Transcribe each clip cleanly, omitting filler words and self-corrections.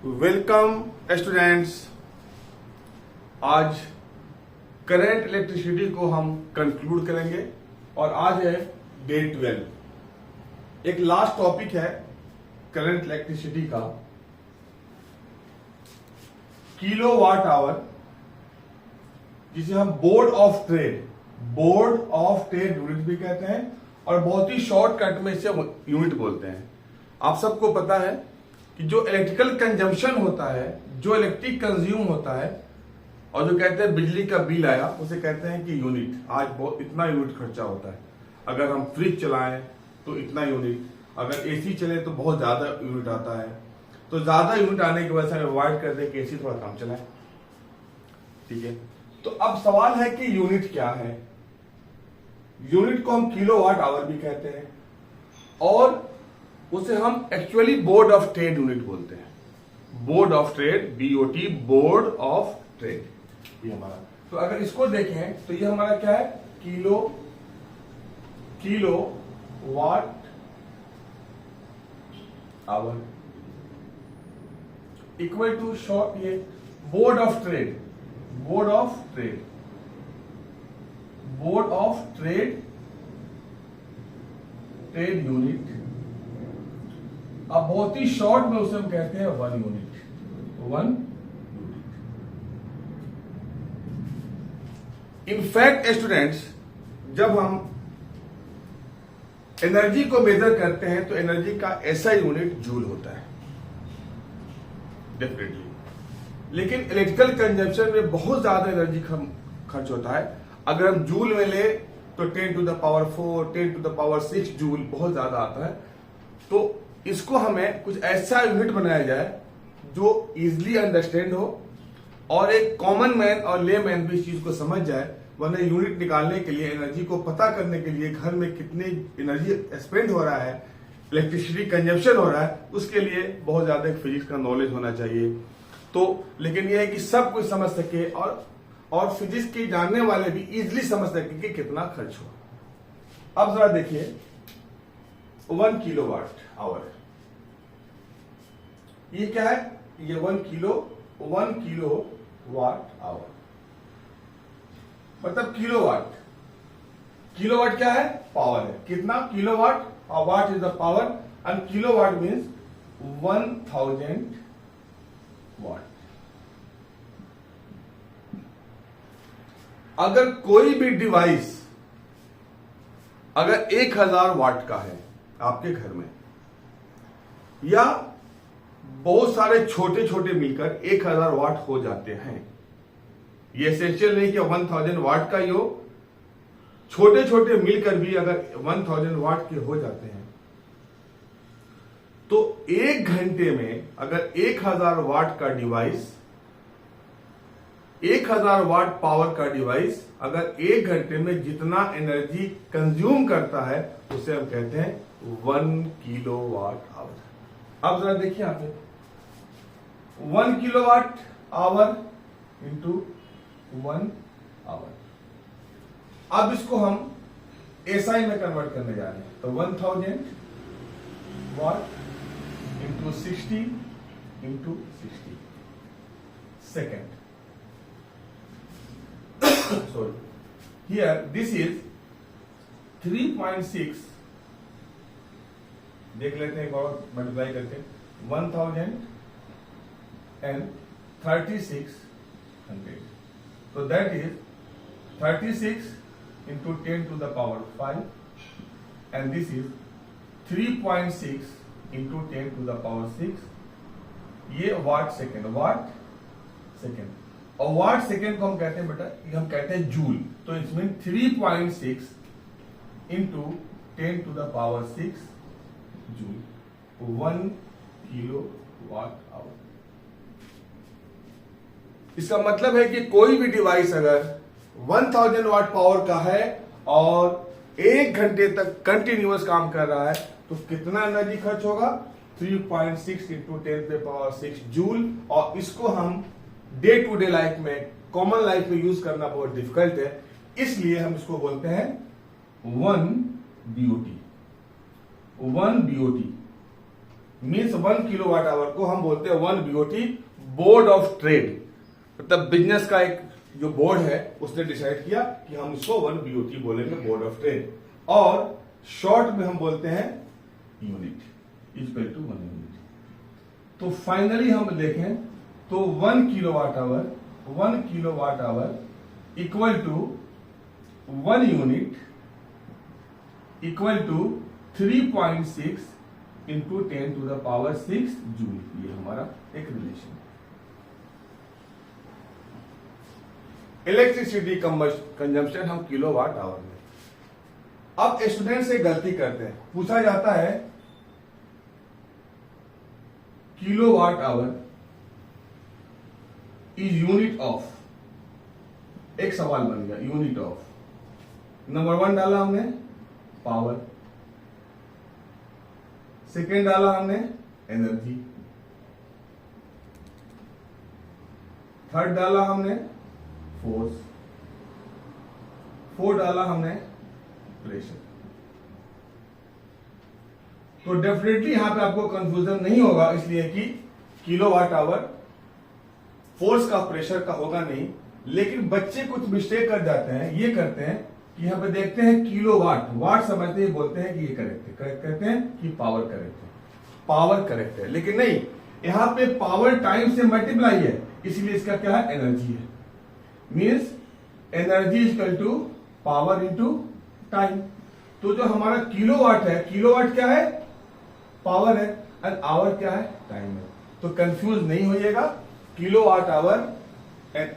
Welcome students. आज current electricity को हम कंक्लूड करेंगे और आज है डे 12। एक लास्ट टॉपिक है करंट इलेक्ट्रिसिटी का, किलोवाट आवर, जिसे हम बोर्ड ऑफ ट्रेड यूनिट भी कहते हैं और बहुत ही शॉर्टकट में इसे यूनिट बोलते हैं। आप सबको पता है कि जो इलेक्ट्रिकल कंजम्पशन होता है, जो इलेक्ट्रिक कंज्यूम होता है और जो कहते हैं बिजली का बिल आया, उसे कहते हैं कि यूनिट। आज बहुत इतना यूनिट खर्चा होता है। अगर हम फ्रिज चलाएं तो इतना यूनिट, अगर एसी चले तो बहुत ज्यादा यूनिट आता है। तो ज्यादा यूनिट आने की वजह से हम अवॉइड कर दें कि एसी थोड़ा कम चलाए। ठीक है, तो अब सवाल है कि यूनिट क्या है। यूनिट को हम किलोवाट आवर भी कहते हैं और उसे हम actually board of trade unit बोलते हैं। Board of trade, BOT, board of trade, ये हमारा। तो अगर इसको देखें तो ये हमारा क्या है, kilo watt hour equal to short ये board of trade, board of trade, board of trade, trade unit. अब बहुत ही शॉर्ट में उसे हम कहते हैं 1 यूनिट, 1 यूनिट। इनफैक्ट स्टूडेंट्स, जब हम एनर्जी को मेजर करते हैं तो एनर्जी का ऐसा यूनिट जूल होता है डेफिनेटली। लेकिन इलेक्ट्रिकल कंजम्पशन में बहुत ज्यादा एनर्जी खर्च होता है। अगर हम जूल में ले तो 10 to the power 4, 10 to the power 6 joule बहुत ज्यादा आता है। तो इसको हमें कुछ ऐसा यूनिट बनाया जाए जो इजिली अंडरस्टैंड हो और एक कॉमन मैन और ले मैन भी इस चीज को समझ जाए। वरना यूनिट निकालने के लिए, एनर्जी को पता करने के लिए, घर में कितनी एनर्जी स्पेंड हो रहा है, इलेक्ट्रिसिटी कंजम्पशन हो रहा है, उसके लिए बहुत ज्यादा फिजिक्स का नॉलेज होना चाहिए। तो लेकिन यह है कि सब कुछ समझ सके और फिजिक्स के जानने वाले भी इजिली समझ सके कि कितना खर्च हुआ। अब जरा देखिए 1 किलोवाट आवर, ये क्या है, ये 1 किलो वाट आवर मतलब किलोवाट। किलोवाट क्या है, पावर है। कितना kilowatt, what is the power and kilowatt means 1000 वाट। अगर कोई भी डिवाइस अगर 1000 वाट का है आपके घर में, या बहुत सारे छोटे छोटे मिलकर 1000 वाट हो जाते हैं, ये एसेंशियल नहीं कि 1000 वाट का ही हो, छोटे छोटे मिलकर भी अगर 1000 वाट के हो जाते हैं, तो 1 घंटे में अगर 1000 वाट का डिवाइस, 1000 वाट पावर का डिवाइस अगर 1 घंटे में जितना एनर्जी कंज्यूम करता है, उसे हम कहते हैं 1 किलोवाट आवर। अब जरा देखिए यहां पे 1 किलोवाट आवर इंटू 1 आवर। अब इसको हम SI में कन्वर्ट करने जा रहे हैं। तो 1000 watt into 60 into 60 second. Sorry, here this is 3.6, देख लेते हैं एक और मल्टीप्लाई करके 1000 and 3600, तो that is 36 into 10 to the power 5 and this is 3.6 into 10 to the power 6। ये वाट सेकेंड, वाट सेकेंड। और वाट सेकेंड को हम कहते हैं बेटा, ये हम कहते हैं जूल। तो it's mean 3.6 into 10 to the power 6 joule, 1 kilo watt hour. इसका मतलब है कि कोई भी डिवाइस अगर 1000 वाट पावर का है और 1 घंटे तक कंटिन्यूअस काम कर रहा है, तो कितना एनर्जी खर्च होगा, 3.6 into 10 to the power 6 joule. और इसको हम डे टू डे लाइफ में, कॉमन लाइफ में यूज करना बहुत डिफिकल्ट है, इसलिए हम इसको बोलते हैं 1 BOT। 1 BOT means 1 kilowatt our को हम बोलते हैं 1 बीओटी, बोर्ड ऑफ ट्रेड, मतलब बिजनेस का एक जो बोर्ड है उसने डिसाइड किया कि हम इसको 1 बीओटी बोलेंगे, बोर्ड ऑफ ट्रेड, और शॉर्ट में हम बोलते हैं यूनिट, इक्वल टू 1 यूनिट। तो फाइनली हम देखें तो 1 kilowatt hour equal to 1 unit equal to 3.6 into 10 to the power 6 joule. ये हमारा एक रिलेशन। इलेक्ट्रिसिटी कंजम्पशन हम किलोवाट आवर में। अब स्टूडेंट से गलती करते हैं, पूछा जाता है kilowatt hour is unit of, एक सवाल बन गया, यूनिट ऑफ, नंबर 1 डाला हमने पावर, सेकेंड डाला हमने एनर्जी, थर्ड डाला हमने फोर्स, फोर्थ डाला हमने प्रेशर। तो डेफिनेटली यहां पे आपको कंफ्यूजन नहीं होगा, इसलिए कि किलोवाट आवर फोर्स का प्रेशर का होगा नहीं। लेकिन बच्चे कुछ मिस्टेक कर जाते हैं, ये करते हैं कि यहां पे देखते हैं किलोवाट, वाट समझते हैं, बोलते हैं कि ये करेक्ट है, कहते हैं कि पावर करेक्ट है, पावर करेक्ट है, लेकिन नहीं, यहां पे पावर टाइम से मल्टीप्लाई है, इसलिए इसका क्या है, एनर्जी है। Means energy equal to power into time. तो जो हमारा किलोवाट है, किलोवाट क्या है, पावर है, एंड आवर क्या है, टाइम है। तो कंफ्यूज नहीं होइएगा, किलोवाट आवर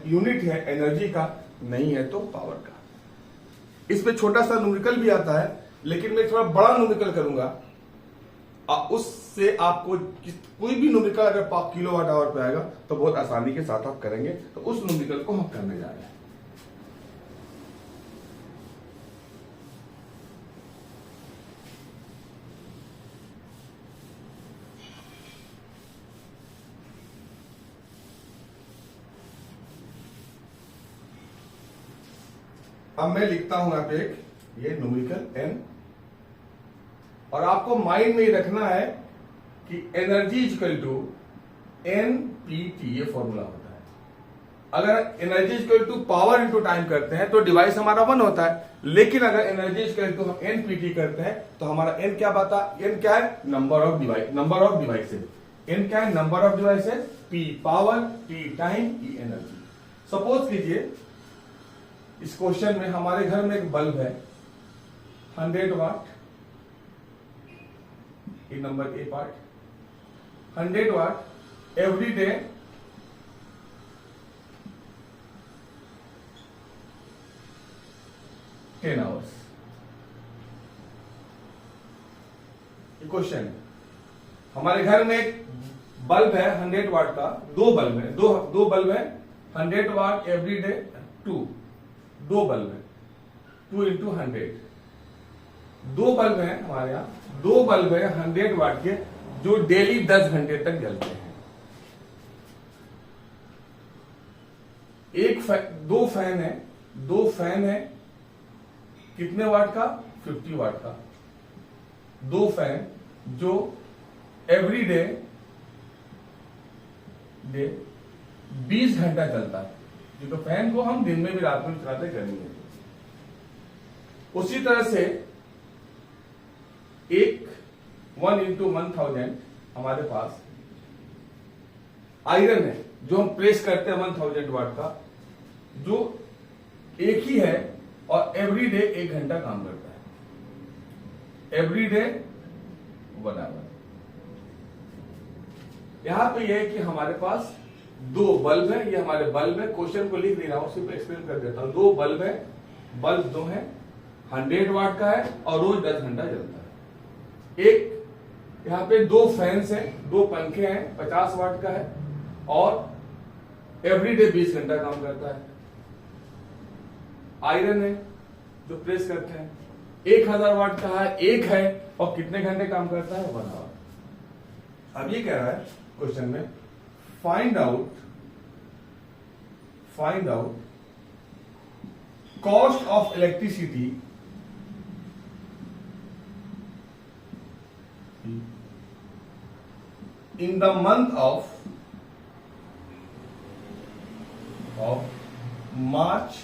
यूनिट है एनर्जी का, नहीं है तो पावर का। इस पे छोटा सा न्यूमेरिकल भी आता है, लेकिन मैं थोड़ा बड़ा न्यूमेरिकल करूंगा, उससे आपको कोई भी न्यूमेरिकल अगर किलोवाट आवर पे आएगा तो बहुत आसानी के साथ आप करेंगे। तो उस न्यूमेरिकल को हम करने जा रहे हैं। अब मैं लिखता हूं यहां पे एक ये न्यूमेरिकल एन, और आपको माइंड में ही रखना है कि एनर्जी इक्वल टू एनपीटी, ये फॉर्मूला होता है। अगर energy equal to power into time करते हैं तो डिवाइस हमारा 1 होता है, लेकिन अगर एनर्जी इक्वल टू हम एनपीटी करते हैं तो हमारा एन क्या बता, एन क्या है, नंबर ऑफ डिवाइसेज, एन क्या है, number of devices, P power, T time, E energy. Suppose कीजिए इस क्वेश्चन में हमारे घर में एक बल्ब है 100 वाट, ये number A part, 100 watt every day 10 hours. ये क्वेश्चन है, हमारे घर में एक बल्ब है 100 वाट का, दो बल्ब है, दो बल्ब है 100 वाट एवरी डे, दो बल्ब है, 2 इंटू 100, दो बल्ब है हमारे यहां, दो बल्ब है 100 वाट के जो डेली 10 घंटे तक जलते हैं। दो फैन है कितने वाट का, 50 वाट का, दो फैन जो एवरी डे 20 घंटा चलता है, जो तो फैन को हम दिन में भी रात में चलाते, गर्मी में। उसी तरह से एक 1 इंटू 1000 हमारे पास आयरन है जो हम प्रेस करते हैं 1000 वाट का, जो एक ही है और एवरी डे 1 घंटा काम करता है, एवरी डे 1 आवर। यहां पे यह है कि हमारे पास दो बल्ब है, ये हमारे बल्ब है, क्वेश्चन को लिख नहीं रहा हूं, सिर्फ एक्सप्लेन कर देता हूं। दो बल्ब है, बल्ब दो है, 100 वाट का है और रोज 10 घंटा जलता है। एक यहां पे दो फैंस हैं, दो पंखे हैं, 50 वाट का है और एवरीडे 20 घंटा काम करता है। आयरन है जो प्रेस करते हैं, 1000 वाट का है, एक है और कितने घंटे काम करता है, 1 आवर। अब ये कह रहा है क्वेश्चन में, find out cost of electricity in the month of March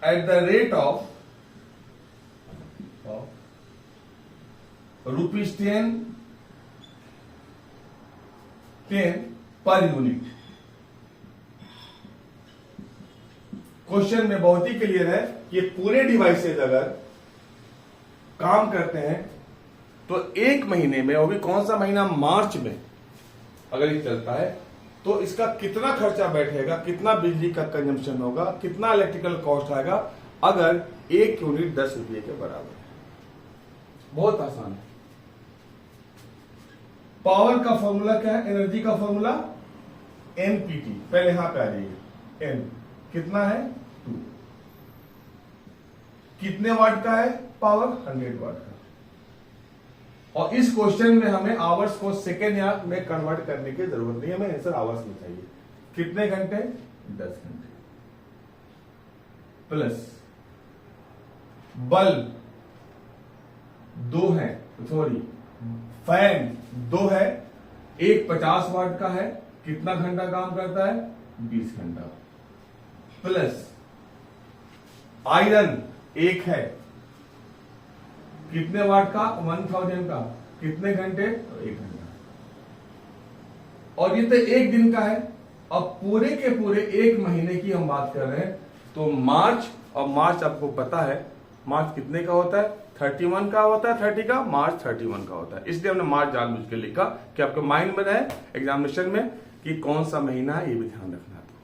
at the rate of rupees 10 per unit. Question में बहुत ही क्लियर है कि पूरे डिवाइसेज अगर काम करते हैं तो एक महीने में, वो भी कौन सा महीना, मार्च में अगर ये चलता है तो इसका कितना खर्चा बैठेगा, कितना बिजली का कंजम्पशन होगा, कितना इलेक्ट्रिकल कॉस्ट आएगा अगर एक यूनिट 10 रुपये के बराबर है। बहुत आसान है। पावर का फॉर्मूला क्या है, एनर्जी का फॉर्मूला एनपीटी। पहले यहां पे आ जाइए, एन कितना है 2, कितने वाट का है पावर, 100 वाट का। और इस क्वेश्चन में हमें आवर्स को सेकेंड या में कन्वर्ट करने की जरूरत नहीं, हमें आंसर आवर्स में चाहिए। कितने घंटे, 10 घंटे। प्लस बल्ब 2 है, सॉरी फैन 2 है, एक 50 वाट का है, कितना घंटा काम करता है, 20 घंटा। प्लस आयरन 1 है, कितने वाट का, 1000 का, कितने घंटे, 1 घंटा। और ये तो एक दिन का है। अब पूरे के पूरे एक महीने की हम बात कर रहे हैं तो मार्च, और मार्च आपको पता है मार्च कितने का होता है, 31 का होता है, 30 का, मार्च 31 का होता है। इसलिए हमने मार्च जानबूझ के लिखा कि आपके माइंड में रहे एग्जामिनेशन में कि कौन सा महीना है, ये भी ध्यान रखना। तो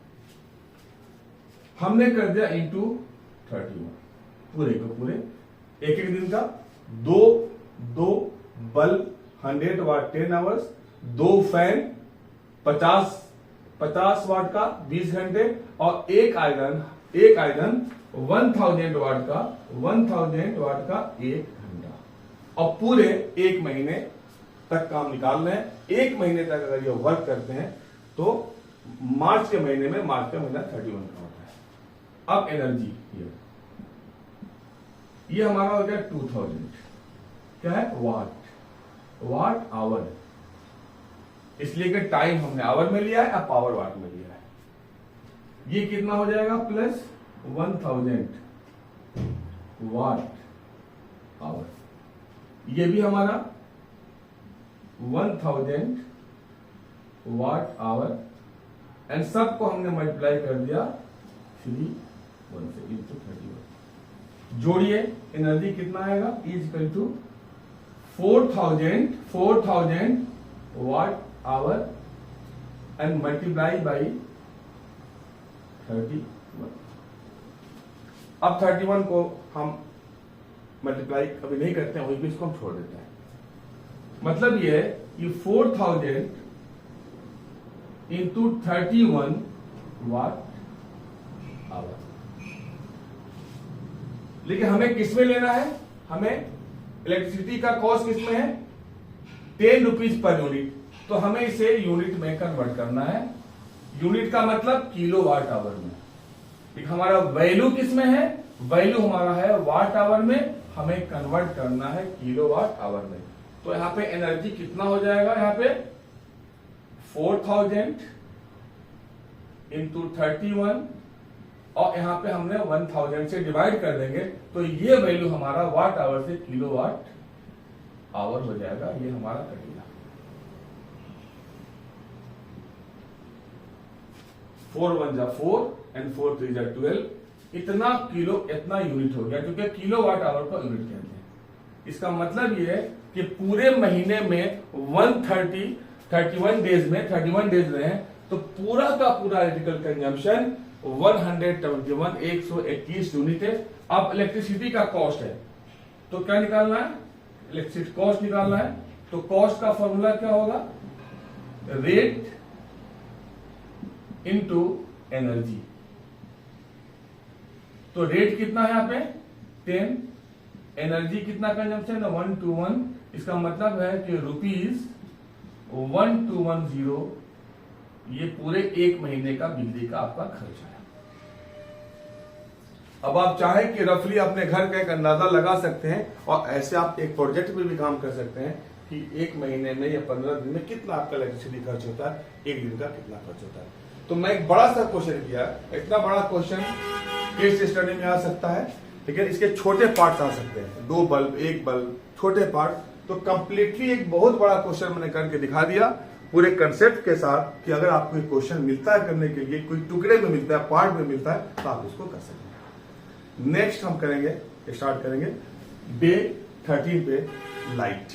हमने कर दिया इंटू 31, पूरे को पूरे एक एक दिन का। दो बल्ब 100 वाट 10 आवर्स, 2 फैन 50 वाट का 20 घंटे, और एक आयरन 1000 वाट का 1 घंटा। और पूरे एक महीने तक काम निकाल रहे हैं। एक महीने तक अगर ये वर्क करते हैं तो मार्च के महीने में, मार्च का महीना 31 का होता है। अब एनर्जी ये हमारा हो गया 2000, क्या है, वाट आवर, इसलिए कि टाइम हमने आवर में लिया है, अब पावर वाट में लिया है। ये कितना हो जाएगा, प्लस 1000 वाट आवर, ये भी हमारा 1000 वाट आवर, एंड सबको हमने मल्टीप्लाई कर दिया 3 से इंटू 31। जोड़िए, एनर्जी कितना आएगा, is equal to 4000 watt hour and multiply by 31। अब 31 को हम मल्टीप्लाई कभी नहीं करते हैं, वही भी इसको हम छोड़ देते हैं। मतलब ये है कि 4000 इंटू 31 वाट आवर। लेकिन हमें किसमें लेना है, हमें इलेक्ट्रिसिटी का कॉस्ट किसमें है, 10 रुपीज पर यूनिट। तो हमें इसे यूनिट में कन्वर्ट करना है। यूनिट का मतलब किलो वाट आवर में। हमारा वैल्यू किसमें है, वैल्यू हमारा है वाट आवर में, हमें कन्वर्ट करना है किलो वाट आवर में। तो यहां पे एनर्जी कितना हो जाएगा, यहां पे 4000 इंटू 31, और यहां पे हमने 1000 से डिवाइड कर देंगे तो ये वैल्यू हमारा वाट आवर से किलो वाट आवर हो जाएगा। ये हमारा कटेगा 4 1 जा 4 एंड 4 3 जा 12। इतना किलो, इतना यूनिट हो गया, क्योंकि किलो वाट आवर को यूनिट कहते हैं। इसका मतलब यह है कि पूरे महीने में 31 डेज में 31 डेज रहे हैं तो पूरा का पूरा इलेक्ट्रिकल कंजम्पशन 121 यूनिट है। अब इलेक्ट्रिसिटी का कॉस्ट है तो क्या निकालना है, इलेक्ट्रिसिटी कॉस्ट निकालना है। तो कॉस्ट का फॉर्मूला क्या होगा, रेट इनटू एनर्जी। तो रेट कितना है यहां पे 10, एनर्जी कितना कंजम्पशन है 1221। इसका मतलब है कि ₹1210 ये पूरे एक महीने का बिजली का आपका खर्च है। अब आप चाहें कि रफली अपने घर का एक अंदाजा लगा सकते हैं और ऐसे आप एक प्रोजेक्ट में भी काम कर सकते हैं कि एक महीने में या 15 दिन में कितना आपका इलेक्ट्रिसिटी खर्च होता है, एक दिन का कितना खर्च होता है। तो मैं एक बड़ा सा क्वेश्चन किया, इतना बड़ा क्वेश्चन केस स्टडी में आ सकता है, लेकिन इसके छोटे पार्ट्स आ सकते हैं, 2 बल्ब 1 बल्ब छोटे पार्ट। तो कंप्लीटली एक बहुत बड़ा क्वेश्चन मैंने करके दिखा दिया पूरे कंसेप्ट के साथ कि अगर आपको एक क्वेश्चन मिलता है करने के लिए, कोई टुकड़े में मिलता है, पार्ट में मिलता है, तो आप इसको कर सकते हैं। नेक्स्ट हम करेंगे, स्टार्ट करेंगे डे 13 पे लाइट।